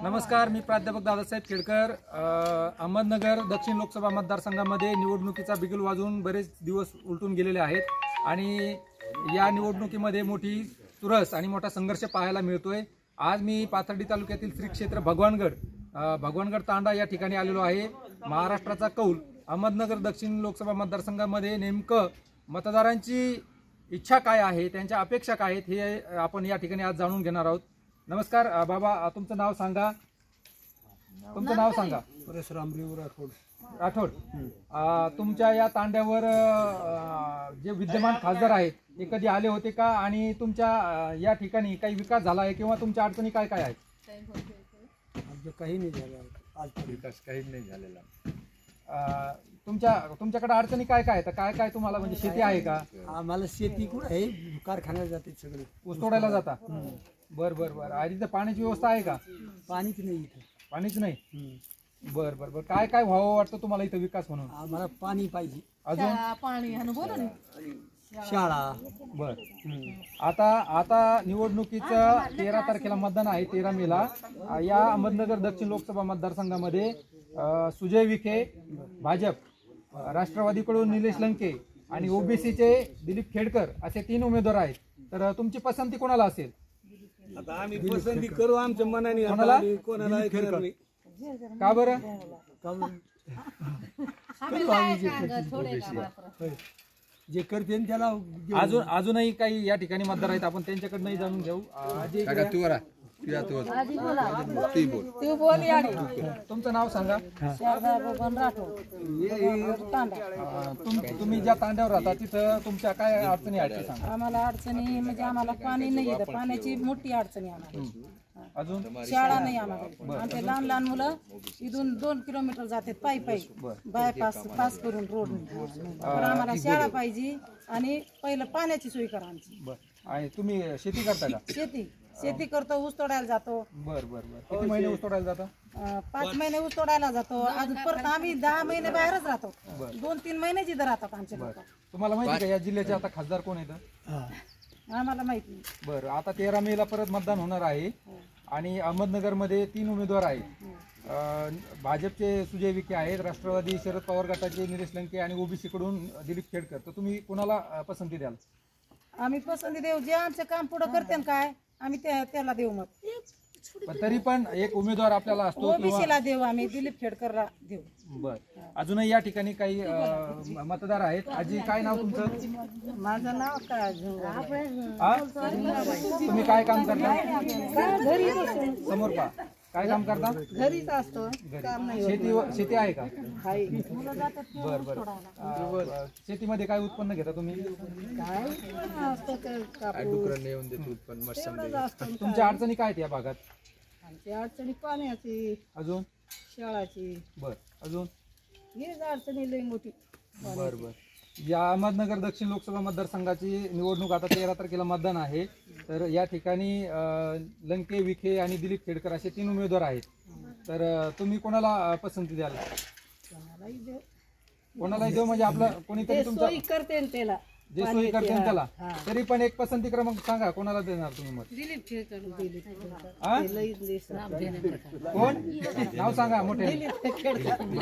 नमस्कार, मी प्राध्यापक दादासाहेब खेडकर. अहमदनगर दक्षिण लोकसभा मतदारसंघामध्ये निवडणुकीचा बिगुल वाजून बरेच दिवस उलटून गेलेले आहेत आणि या निवडणुकीमध्ये मोठी चुरस आणि मोठा संघर्ष पाहायला मिळतोय. आज मी पाथर्डी तालुक्यातील श्री क्षेत्र भगवानगड तांडा या ठिकाणी आलेलो आहे. महाराष्ट्राचा कौल अहमदनगर दक्षिण लोकसभा मतदारसंघामध्ये नेमकं मतदारांची इच्छा काय आहे, त्यांच्या अपेक्षा काय आहेत, हे आपण या ठिकाणी आज जाणून घेणार आहोत. नमस्कार बाबा, तुमचं नाव सांगा. परशुरामराव राठोड. तुमच्या या तांड्यावर जे विद्यमान खासदार आहेत ते कधी आले होते का, आणि तुमच्या या ठिकाणी काही विकास झाला आहे किंवा तुमच्या अडचणी काय काय आहेत? काही नाही झालं, आज विकास काही नाही झालेला. तुमच्याकडे अडचणी काय काय आहेत? काय काय तुम्हाला, म्हणजे शेती आहे का? आम्हाला शेती कुठं आहे, कारखान्यात जाते सगळे, ऊस तोडायला जाता. बर बर बर. आणि इथं पाण्याची व्यवस्था आहे का? पाणीच नाही इथं. पाणीच नाही. बर बर बर. काय काय व्हावं वाटतं तुम्हाला इथं विकास म्हणून? आम्हाला पाणी पाहिजे, अजून शाळा. बर. आता निवडणुकीचं 13 तारखेला मतदान आहे, 13 मेला. या अहमदनगर दक्षिण लोकसभा मतदारसंघामध्ये सुजय विखे भाजप, राष्ट्रवादीकडून निलेश लंके आणि ओबीसीचे दिलीप खेडकर असे 3 उमेदवार आहेत. तर तुमची पसंती कोणाला असेल? आता आम्ही पसंती करू आमच्या मनाने. कोणाला का बरं? जे करते त्याला. अजूनही काही या ठिकाणी मतदार आहेत, आपण त्यांच्याकडनंही जाणून घेऊ. तुमचं नाव सांगा. तुम्ही ज्या तांड्यावर राहता तिथं तुमच्या काय अडचणी आहेत सांगा. आम्हाला अडचणी म्हणजे आम्हाला पाणी नाही येतं, पाण्याची मोठी अडचणी आम्हाला. अजून शाळा नाही आम्हाला. आमचे लहान लहान मुलं इथून 2 किलोमीटर जातात पायी बायपास पास करून रोड. तर आम्हाला शाळा पाहिजे आणि पहिलं पाण्याची सोय करा आमची. आणि तुम्ही शेती करता का? शेती करतो, ऊस तोडायला जातो. बर बर बर. किती महिने ऊस तोडायला जाता? 5 महिने ऊस तोडायला जातो. अजून परत आम्ही 10 महिने बाहेरच राहतो. 2-3 महिने जिथं राहतात आमचे लोक. तुम्हाला माहिती का या जिल्ह्याचे आता खासदार कोण आहेत? आम्हाला माहिती नाही. बरं. आता 13 मेला परत मतदान होणार आहे आणि अहमदनगरमध्ये 3 उमेदवार आहेत. भाजपचे सुजय विखे आहेत, राष्ट्रवादी शरद पवार गटाचे निलेश लंके आणि ओबीसी कडून दिलीप खेडकर. तर तुम्ही कोणाला पसंती द्याल? आम्ही पसंती देऊ, जे आमचं काम पुढं करते काय आम्ही त्याला देऊ मत. तरी पण एक उमेदवार आपल्याला असतो, ओबीसीला देऊ, आम्ही दिलीप खेडकरला देऊ. बर. अजूनही या ठिकाणी काही मतदार आहेत. आजी, काय नाव तुमचं? माझं नाव काय? तुम्ही काय काम करता? समोर पा. काय काम करता? घरीच असतो. शेती आहे का? बर बर. शेतीमध्ये काय उत्पन्न घेता तुम्ही? तुमच्या अडचणी काय आहेत या भागात? आमची अडचणी पाण्याची, अजून शाळाची. बर. अजून हेच अडचणी लई मोठी. बर बर. या अहमदनगर दक्षिण लोकसभा मतदारसंघाची निवडणूक आता 13 तारखेला मतदान आहे. तर या ठिकाणी लंके, विखे आणि दिलीप खेडकर असे 3 उमेदवार आहेत. तर तुम्ही कोणाला पसंती द्याल? कोणालाही देऊ म्हणजे आपलं कोणीतरी तुमच्या करते त्याला, जे सोयी करते त्याला. तरी पण एक पसंती क्रमांक सांगा, कोणाला देणार तुम्ही मत? दिलीप खेडकर. कोण? नाव सांगा मोठे.